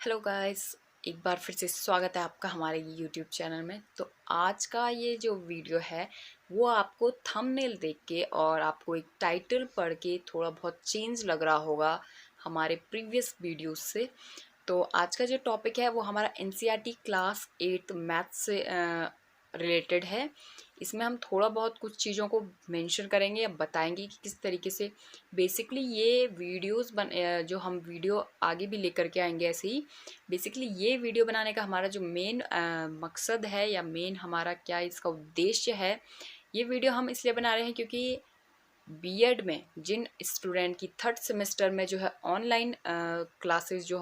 Hello guys, एक बार फिर से स्वागत है आपका हमारे यूट्यूब चैनल में। तो आज का ये जो वीडियो है वो आपको थंबनेल देख के और आपको एक टाइटल पढ़ के थोड़ा बहुत चेंज लग रहा होगा हमारे प्रीवियस वीडियोस से। तो आज का जो टॉपिक है वो हमारा एनसीईआरटी क्लास 8 मैथ से रिलेटेड है। इसमें हम थोड़ा बहुत कुछ चीज़ों को मेंशन करेंगे या बताएंगे कि किस तरीके से बेसिकली ये वीडियोस जो हम वीडियो आगे भी लेकर के आएंगे ऐसे ही। बेसिकली ये वीडियो बनाने का हमारा जो मेन मकसद है या मेन हमारा क्या इसका उद्देश्य है, ये वीडियो हम इसलिए बना रहे हैं क्योंकि बीएड में जिन स्टूडेंट की थर्ड सेमेस्टर में जो है ऑनलाइन क्लासेस जो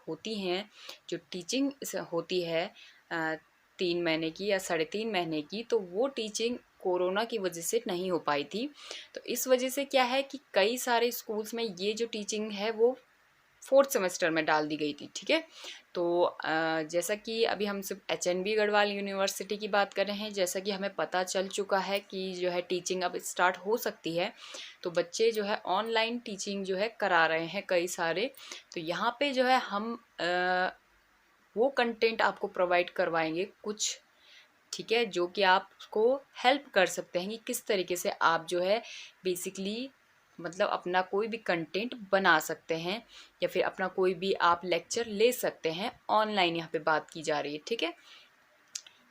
होती हैं, जो टीचिंग होती है 3 महीने की या 3.5 महीने की, तो वो टीचिंग कोरोना की वजह से नहीं हो पाई थी। तो इस वजह से क्या है कि कई सारे स्कूल्स में ये जो टीचिंग है वो फोर्थ सेमेस्टर में डाल दी गई थी। ठीक है, तो जैसा कि अभी हम सिर्फ HNB गढ़वाल यूनिवर्सिटी की बात कर रहे हैं, जैसा कि हमें पता चल चुका है कि जो है टीचिंग अब स्टार्ट हो सकती है, तो बच्चे जो है ऑनलाइन टीचिंग जो है करा रहे हैं कई सारे। तो यहाँ पे जो है हम वो कंटेंट आपको प्रोवाइड करवाएंगे कुछ, ठीक है, जो कि आपको हेल्प कर सकते हैं कि किस तरीके से आप जो है बेसिकली मतलब अपना कोई भी कंटेंट बना सकते हैं या फिर अपना कोई भी आप लेक्चर ले सकते हैं ऑनलाइन। यहाँ पे बात की जा रही है। ठीक है,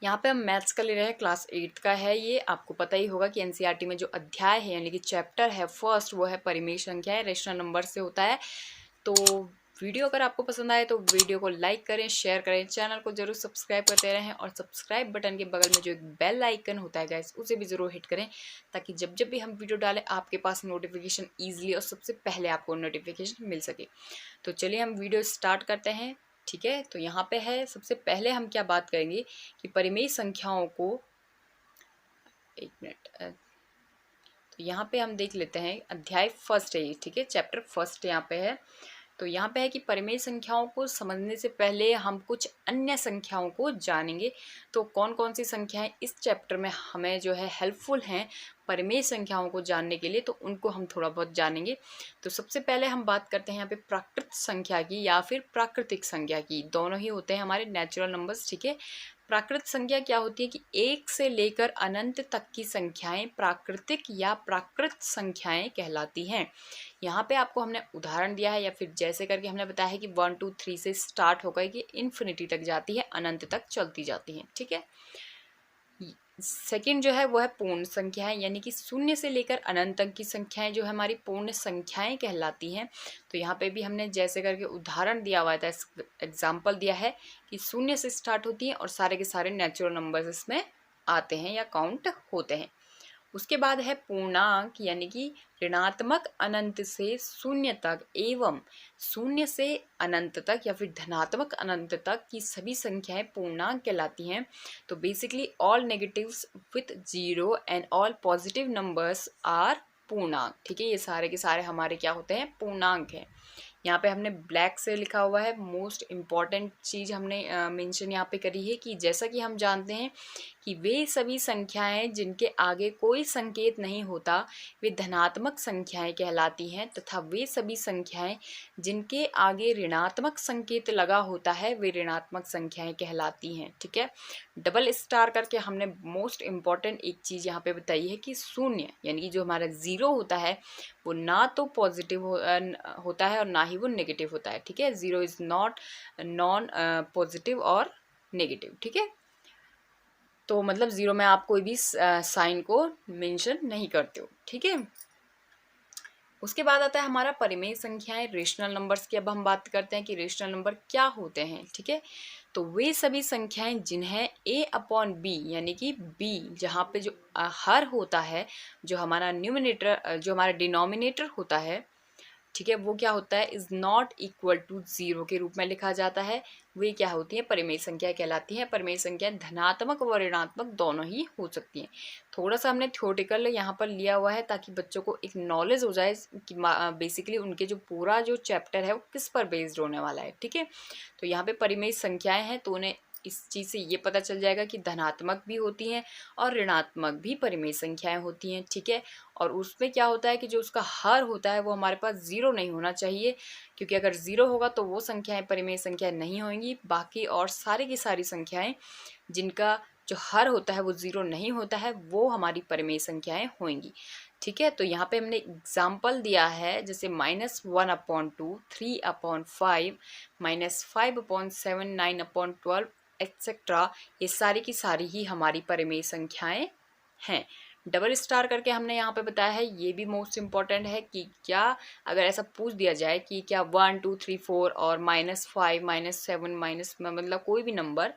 यहाँ पे हम मैथ्स का ले रहे हैं, क्लास 8 का है ये। आपको पता ही होगा कि एनसीईआरटी में जो अध्याय है यानी कि चैप्टर है फर्स्ट, वो है परिमेय संख्या है, रेशनल नंबर से होता है। तो वीडियो अगर आपको पसंद आए तो वीडियो को लाइक करें, शेयर करें, चैनल को जरूर सब्सक्राइब करते रहें और सब्सक्राइब बटन के बगल में जो एक बेल आइकन होता है गाइस, उसे भी ज़रूर हिट करें ताकि जब जब भी हम वीडियो डालें आपके पास नोटिफिकेशन ईजिली और सबसे पहले आपको नोटिफिकेशन मिल सके। तो चलिए हम वीडियो स्टार्ट करते हैं। ठीक है, तो यहाँ पे है, सबसे पहले हम क्या बात करेंगे कि परिमेय संख्याओं को, एक मिनट, तो यहाँ पे हम देख लेते हैं अध्याय फर्स्ट है ये। ठीक है, चैप्टर फर्स्ट यहाँ पे है। तो यहाँ पे है कि परिमेय संख्याओं को समझने से पहले हम कुछ अन्य संख्याओं को जानेंगे। तो कौन कौन सी संख्याएं इस चैप्टर में हमें जो है हेल्पफुल हैं परिमेय संख्याओं को जानने के लिए, तो उनको हम थोड़ा बहुत जानेंगे। तो सबसे पहले हम बात करते हैं यहाँ पे प्राकृत संख्या की या फिर प्राकृतिक संख्या की। दोनों ही होते हैं हमारे नेचुरल नंबर्स। ठीक है, प्राकृत संख्या क्या होती है कि 1 से लेकर अनंत तक की संख्याएं प्राकृतिक या प्राकृत संख्याएं कहलाती हैं। यहाँ पे आपको हमने उदाहरण दिया है या फिर जैसे करके हमने बताया है कि 1 2 3 से स्टार्ट होकर कि इन्फिनिटी तक जाती है, अनंत तक चलती जाती है। ठीक है, सेकंड जो है वो है पूर्ण संख्याएं, यानी कि 0 से लेकर अनंत तक की संख्याएं जो है हमारी पूर्ण संख्याएं कहलाती हैं। तो यहाँ पे भी हमने जैसे करके उदाहरण दिया हुआ था, एग्जाम्पल दिया है कि 0 से स्टार्ट होती हैं और सारे के सारे नेचुरल नंबर्स इसमें आते हैं या काउंट होते हैं। उसके बाद है पूर्णांक, यानी कि ऋणात्मक अनंत से 0 तक एवं 0 से अनंत तक या फिर धनात्मक अनंत तक की सभी संख्याएं पूर्णांक कहलाती हैं। तो basically all negatives with 0 and all positive numbers are पूर्णांक। ठीक है, ये सारे के सारे हमारे क्या होते हैं, पूर्णांक हैं। यहाँ पे हमने ब्लैक से लिखा हुआ है, मोस्ट इम्पॉर्टेंट चीज़ हमने मेंशन यहाँ पे करी है कि जैसा कि हम जानते हैं कि वे सभी संख्याएं जिनके आगे कोई संकेत नहीं होता वे धनात्मक संख्याएं कहलाती हैं, तथा वे सभी संख्याएं जिनके आगे ऋणात्मक संकेत लगा होता है वे ऋणात्मक संख्याएं कहलाती हैं। ठीक है, डबल स्टार करके हमने मोस्ट इम्पॉर्टेंट एक चीज़ यहाँ पे बताई है कि 0 यानी कि जो हमारा 0 होता है वो ना तो पॉजिटिव होता है और ना ही वो नेगेटिव होता है। ठीक है, 0 इज़ नॉन पॉजिटिव और नेगेटिव। ठीक है, तो मतलब 0 में आप कोई भी साइन को मेंशन नहीं करते हो। ठीक है, उसके बाद आता है हमारा परिमेय संख्याएं, रेशनल नंबर्स की। अब हम बात करते हैं कि रेशनल नंबर क्या होते हैं। ठीक है, तो वे सभी संख्याएं जिन्हें a/b यानी कि b जहाँ पे जो हर होता है, जो हमारा न्यूमिनेटर जो हमारा डिनोमिनेटर होता है, ठीक है, वो क्या होता है, इज़ नॉट इक्वल टू 0 के रूप में लिखा जाता है। वे क्या होती है, परिमेय संख्या कहलाती है। परिमेय संख्या धनात्मक व ऋणात्मक दोनों ही हो सकती हैं। थोड़ा सा हमने थ्योरेटिकल यहाँ पर लिया हुआ है ताकि बच्चों को एक नॉलेज हो जाए कि बेसिकली उनके जो पूरा जो चैप्टर है वो किस पर बेस्ड होने वाला है। ठीक है, तो यहाँ पे परिमेय संख्याएं हैं तो उन्हें इस चीज़ से ये पता चल जाएगा कि धनात्मक भी होती हैं और ऋणात्मक भी परिमेय संख्याएं होती हैं, ठीक है। और उसमें क्या होता है कि जो उसका हर होता है वो हमारे पास ज़ीरो नहीं होना चाहिए, क्योंकि अगर ज़ीरो होगा तो वो संख्याएं परिमेय संख्या नहीं होंगी। बाकी और सारी की सारी संख्याएं जिनका जो हर होता है वो ज़ीरो नहीं होता है वो हमारी परिमेय संख्याएं होंगी, ठीक है। तो यहाँ पे हमने एग्जाम्पल दिया है, जैसे -1/2, 3/5, -5/7, 9/12 एक्सेट्रा, ये सारी की सारी ही हमारी परिमेय संख्याएं हैं। डबल स्टार करके हमने यहाँ पे बताया है, ये भी मोस्ट इम्पॉर्टेंट है कि क्या अगर ऐसा पूछ दिया जाए कि क्या 1 2 3 4 और -5 -7 मतलब कोई भी नंबर,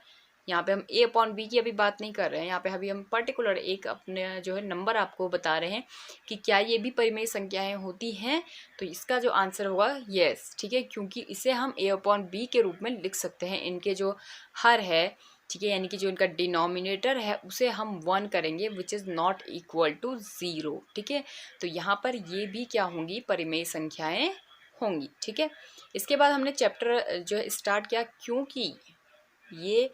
यहाँ पे हम a/b की अभी बात नहीं कर रहे हैं, यहाँ पे अभी हम पर्टिकुलर एक अपने जो है नंबर आपको बता रहे हैं कि क्या ये भी परिमेय संख्याएं होती हैं, तो इसका जो आंसर होगा यस, ठीक है, क्योंकि इसे हम a/b के रूप में लिख सकते हैं। इनके जो हर है, ठीक है, यानी कि जो इनका डिनोमिनेटर है उसे हम 1 करेंगे which is not equal to 0, ठीक है। तो यहाँ पर ये भी क्या होंगी, परिमेय संख्याएं होंगी, ठीक है। इसके बाद हमने चैप्टर जो है स्टार्ट किया, क्योंकि ये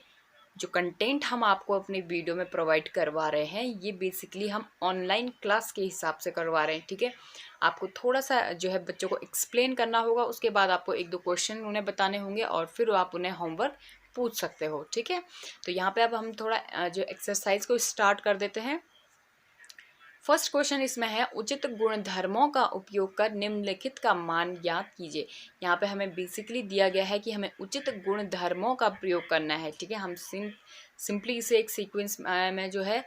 जो कंटेंट हम आपको अपने वीडियो में प्रोवाइड करवा रहे हैं ये बेसिकली हम ऑनलाइन क्लास के हिसाब से करवा रहे हैं, ठीक है। आपको थोड़ा सा जो है बच्चों को एक्सप्लेन करना होगा, उसके बाद आपको 1-2 क्वेश्चन उन्हें बताने होंगे और फिर आप उन्हें होमवर्क पूछ सकते हो, ठीक है। तो यहाँ पे अब हम थोड़ा जो एक्सरसाइज को स्टार्ट कर देते हैं। फर्स्ट क्वेश्चन इसमें है, उचित गुणधर्मों का उपयोग कर निम्नलिखित का मान ज्ञात कीजिए। यहाँ पे हमें बेसिकली दिया गया है कि हमें उचित गुणधर्मों का प्रयोग करना है, ठीक है। हम सिंपली इसे एक सीक्वेंस में जो है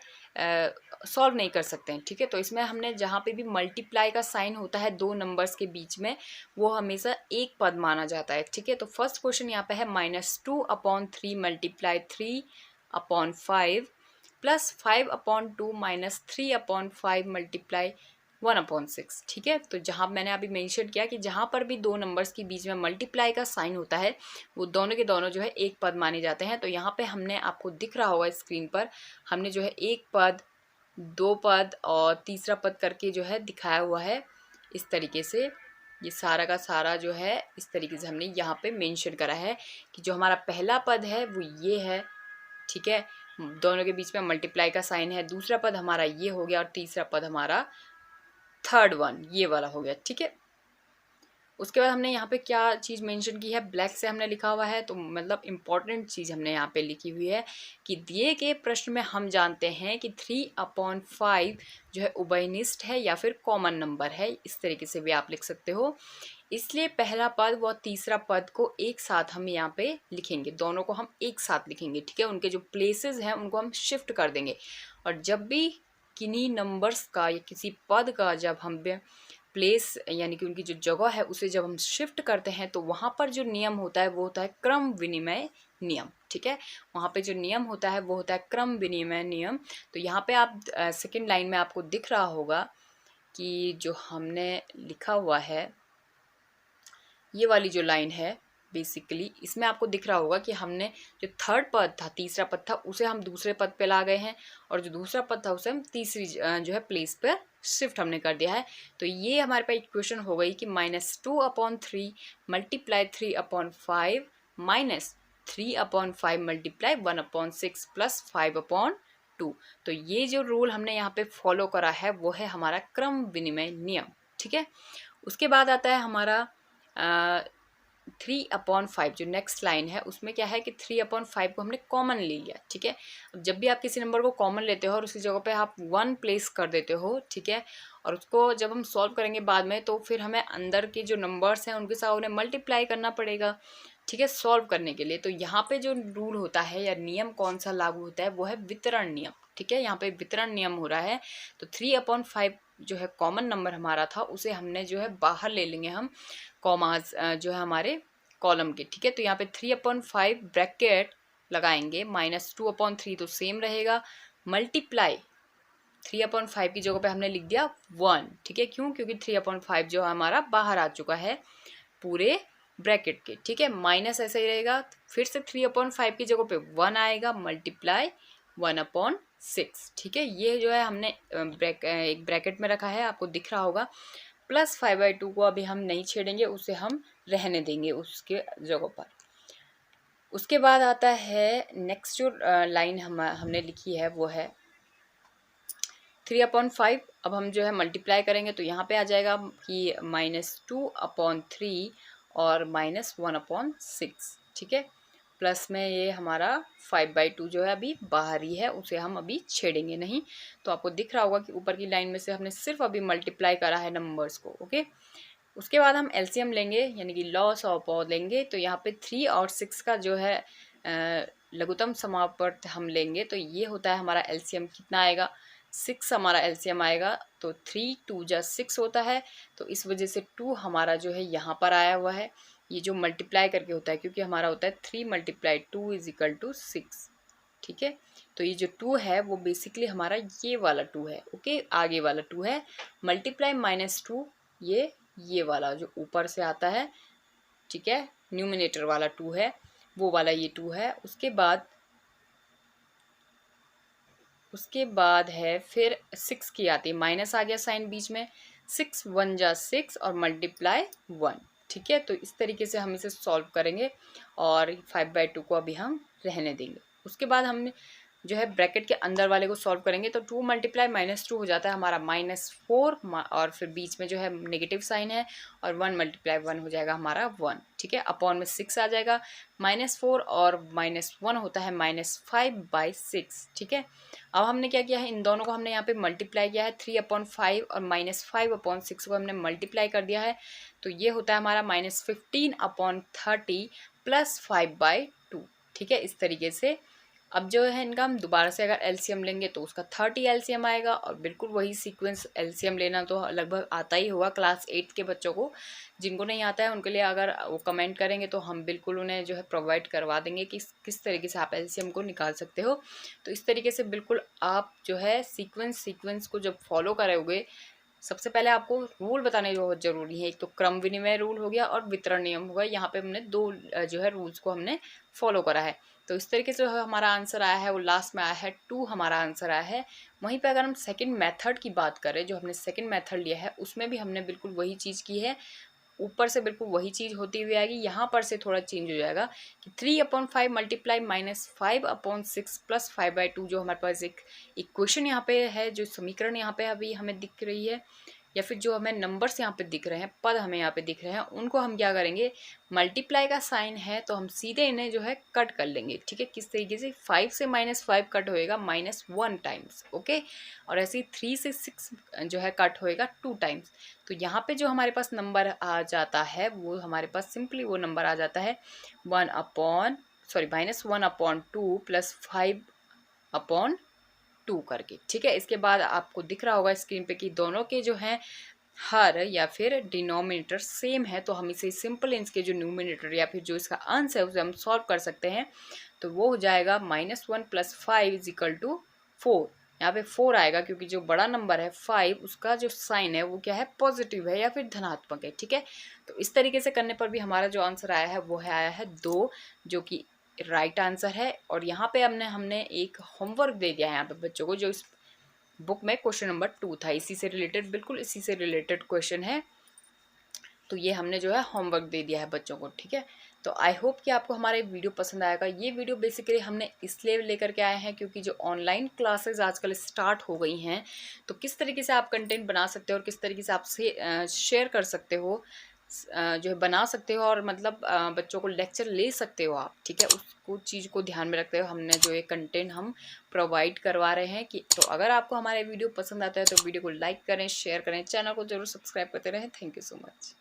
सॉल्व नहीं कर सकते हैं, ठीक है। तो इसमें हमने जहाँ पे भी मल्टीप्लाई का साइन होता है दो नंबर्स के बीच में, वो हमेशा एक पद माना जाता है, ठीक है। तो फर्स्ट क्वेश्चन यहाँ पे है -2/3 मल्टीप्लाई 3/5 प्लस 5/2 माइनस 3/5 मल्टीप्लाई 1/6, ठीक है। तो जहाँ मैंने अभी मेंशन किया कि जहाँ पर भी दो नंबर्स के बीच में मल्टीप्लाई का साइन होता है वो दोनों के दोनों जो है एक पद माने जाते हैं। तो यहाँ पे हमने, आपको दिख रहा होगा स्क्रीन पर, हमने जो है एक पद, दो पद और तीसरा पद करके जो है दिखाया हुआ है इस तरीके से। ये सारा का सारा जो है इस तरीके से हमने यहाँ पे मेंशन करा है कि जो हमारा पहला पद है वो ये है, ठीक है, दोनों के बीच में मल्टीप्लाई का साइन है। दूसरा पद हमारा ये हो गया और तीसरा पद हमारा थर्ड वन ये वाला हो गया, ठीक है। उसके बाद हमने यहाँ पे क्या चीज़ मेंशन की है, ब्लैक से हमने लिखा हुआ है, तो मतलब इम्पॉर्टेंट चीज़ हमने यहाँ पे लिखी हुई है कि दिए गए प्रश्न में हम जानते हैं कि 3/5 जो है उभयनिष्ठ है या फिर कॉमन नंबर है, इस तरीके से भी आप लिख सकते हो। इसलिए पहला पद व तीसरा पद को एक साथ हम यहाँ पे लिखेंगे, दोनों को हम एक साथ लिखेंगे, ठीक है। उनके जो प्लेसेस हैं उनको हम शिफ्ट कर देंगे, और जब भी किन्हीं नंबर्स का या किसी पद का जब हम प्लेस यानी कि उनकी जो जगह है उसे जब हम शिफ्ट करते हैं तो वहाँ पर जो नियम होता है वो होता है क्रम विनिमय नियम, ठीक है। वहाँ पे जो नियम होता है वो होता है क्रम विनिमय नियम। तो यहाँ पे आप सेकंड लाइन में आपको दिख रहा होगा कि जो हमने लिखा हुआ है ये वाली जो लाइन है, बेसिकली इसमें आपको दिख रहा होगा कि हमने जो थर्ड पद था, तीसरा पद था, उसे हम दूसरे पद पे ला गए हैं और जो दूसरा पद था उसे हम तीसरी जो है प्लेस पर शिफ्ट हमने कर दिया है। तो ये हमारे पास इक्वेशन हो गई कि -2/3 मल्टीप्लाई 3/5 माइनस 3/5 मल्टीप्लाई 1/6 प्लस 5/2। तो ये जो रूल हमने यहाँ पे फॉलो करा है वो है हमारा क्रम विनिमय नियम, ठीक है। उसके बाद आता है हमारा 3/5, जो नेक्स्ट लाइन है उसमें क्या है कि 3/5 को हमने कॉमन ले लिया, ठीक है। अब जब भी आप किसी नंबर को कॉमन लेते हो और उसकी जगह पे आप 1 प्लेस कर देते हो, ठीक है, और उसको जब हम सॉल्व करेंगे बाद में तो फिर हमें अंदर के जो नंबर्स हैं उनके साथ उन्हें मल्टीप्लाई करना पड़ेगा, ठीक है, सॉल्व करने के लिए। तो यहाँ पे जो रूल होता है या नियम कौन सा लागू होता है वो है वितरण नियम, ठीक है। यहाँ पे वितरण नियम हो रहा है। तो 3/5 जो है कॉमन नंबर हमारा था उसे हमने जो है बाहर ले लेंगे हम कॉमास जो है हमारे कॉलम के, ठीक है। तो यहाँ पे 3/5 ब्रैकेट लगाएंगे, -2/3 तो सेम रहेगा, मल्टीप्लाई 3/5 की जगह पे हमने लिख दिया 1, ठीक है। क्यों? क्योंकि 3/5 जो हमारा बाहर आ चुका है पूरे ब्रैकेट के, ठीक है। माइनस ऐसा ही रहेगा, फिर से 3/5 की जगह पे 1 आएगा, मल्टीप्लाई 1/6, ठीक है। ये जो है हमने एक ब्रैकेट में रखा है, आपको दिख रहा होगा। प्लस 5/2 को अभी हम नहीं छेड़ेंगे, उसे हम रहने देंगे उसके जगह पर। उसके बाद आता है नेक्स्ट जो लाइन हमने लिखी है वो है 3/5। अब हम जो है मल्टीप्लाई करेंगे तो यहाँ पे आ जाएगा कि -2/3 और -1/6, ठीक है। प्लस में ये हमारा 5/2 जो है अभी बाहर ही है, उसे हम अभी छेड़ेंगे नहीं। तो आपको दिख रहा होगा कि ऊपर की लाइन में से हमने सिर्फ अभी मल्टीप्लाई करा है नंबर्स को, ओके। उसके बाद हम एलसीएम लेंगे यानी कि लॉस ऑफ पावर लेंगे। तो यहाँ पे 3 और 6 का जो है लघुत्तम समापवर्त हम लेंगे तो ये होता है हमारा एलसीएम कितना आएगा, 6 हमारा एलसीएम आएगा। तो 3 2 जा 6 होता है, तो इस वजह से 2 हमारा जो है यहाँ पर आया हुआ है। ये जो मल्टीप्लाई करके होता है क्योंकि हमारा होता है 3 × 2 = 6, ठीक है। तो ये जो 2 है वो बेसिकली हमारा ये वाला 2 है, ओके, आगे वाला 2 है। मल्टीप्लाई -2 ये वाला जो ऊपर से आता है, ठीक है, न्यूमिनेटर वाला 2 है, वो वाला ये 2 है। उसके बाद है फिर 6 की आती है, माइनस आ गया साइन बीच में, 6 1 जा 6 और मल्टीप्लाई 1, ठीक है। तो इस तरीके से हम इसे सॉल्व करेंगे और 5/2 को अभी हम रहने देंगे। उसके बाद हम जो है ब्रैकेट के अंदर वाले को सॉल्व करेंगे तो 2 × -2 हो जाता है हमारा -4 और फिर बीच में जो है नेगेटिव साइन है और 1 × 1 हो जाएगा हमारा 1, ठीक है। अपॉन में 6 आ जाएगा, -4 और -1 होता है -5/6, ठीक है। अब हमने क्या किया है, इन दोनों को हमने यहाँ पे मल्टीप्लाई किया है, 3/5 और -5/6 को हमने मल्टीप्लाई कर दिया है। तो ये होता है हमारा -15/30 + 5/2, ठीक है। इस तरीके से अब जो है इनका हम दोबारा से अगर एलसीएम लेंगे तो उसका 30 एलसीएम आएगा और बिल्कुल वही सीक्वेंस एलसीएम लेना तो लगभग आता ही होगा क्लास 8 के बच्चों को। जिनको नहीं आता है उनके लिए अगर वो कमेंट करेंगे तो हम बिल्कुल उन्हें जो है प्रोवाइड करवा देंगे कि किस तरीके से आप एलसीएम को निकाल सकते हो। तो इस तरीके से बिल्कुल आप जो है सीक्वेंस को जब फॉलो करोगे, सबसे पहले आपको रूल बताने बहुत ज़रूरी है। एक तो क्रम विनिमय रूल हो गया और वितरण नियम हो गया। यहाँ पे हमने 2 जो है रूल्स को हमने फॉलो करा है। तो इस तरीके से हमारा आंसर आया है वो लास्ट में आया है 2 हमारा आंसर आया है। वहीं पे अगर हम सेकंड मेथड की बात करें, जो हमने सेकंड मेथड लिया है उसमें भी हमने बिल्कुल वही चीज़ की है, ऊपर से बिल्कुल वही चीज़ होती हुई आएगी। यहाँ पर से थोड़ा चेंज हो जाएगा कि 3/5 मल्टीप्लाई -5/6 + 5/2 जो हमारे पास एक इक्वेशन यहाँ पे है, जो समीकरण यहाँ पे अभी हमें दिख रही है या फिर जो हमें नंबर्स यहाँ पे दिख रहे हैं, पद हमें यहाँ पे दिख रहे हैं, उनको हम क्या करेंगे, मल्टीप्लाई का साइन है तो हम सीधे इन्हें जो है कट कर लेंगे, ठीक है। किस तरीके से, 5 से -5 कट होएगा -1 टाइम्स, ओके। और ऐसे ही 3 से 6 जो है कट होएगा 2 टाइम्स। तो यहाँ पे जो हमारे पास नंबर आ जाता है वो हमारे पास सिंपली वो नंबर आ जाता है -1/2 + 5/2 करके, ठीक है। इसके बाद आपको दिख रहा होगा स्क्रीन पे कि दोनों के जो हैं हर या फिर डिनोमिनेटर सेम है, तो हम इसे सिंपल इसके जो न्यूमिनेटर या फिर जो इसका अंश है उसे हम सॉल्व कर सकते हैं। तो वो हो जाएगा -1 + 5 = 4। यहाँ पे 4 आएगा क्योंकि जो बड़ा नंबर है 5 उसका जो साइन है वो क्या है, पॉजिटिव है या फिर धनात्मक है, ठीक है। तो इस तरीके से करने पर भी हमारा जो आंसर आया है वो है आया है 2, जो कि राइट आंसर है। और यहाँ पे हमने एक होमवर्क दे दिया है यहाँ पे बच्चों को, जो इस बुक में क्वेश्चन नंबर 2 था, इसी से रिलेटेड, बिल्कुल इसी से रिलेटेड क्वेश्चन है। तो ये हमने जो है होमवर्क दे दिया है बच्चों को, ठीक है। तो आई होप कि आपको हमारा वीडियो पसंद आएगा। ये वीडियो बेसिकली हमने इसलिए लेकर के आए हैं क्योंकि जो ऑनलाइन क्लासेस आजकल स्टार्ट हो गई हैं, तो किस तरीके से आप कंटेंट बना सकते हो और किस तरीके से आप शेयर कर सकते हो, जो है बना सकते हो, और मतलब बच्चों को लेक्चर ले सकते हो आप, ठीक है। उसको चीज़ को ध्यान में रखते हो हमने जो ये कंटेंट हम प्रोवाइड करवा रहे हैं। कि तो अगर आपको हमारे वीडियो पसंद आता है तो वीडियो को लाइक करें, शेयर करें, चैनल को जरूर सब्सक्राइब करते रहें। Thank you so much.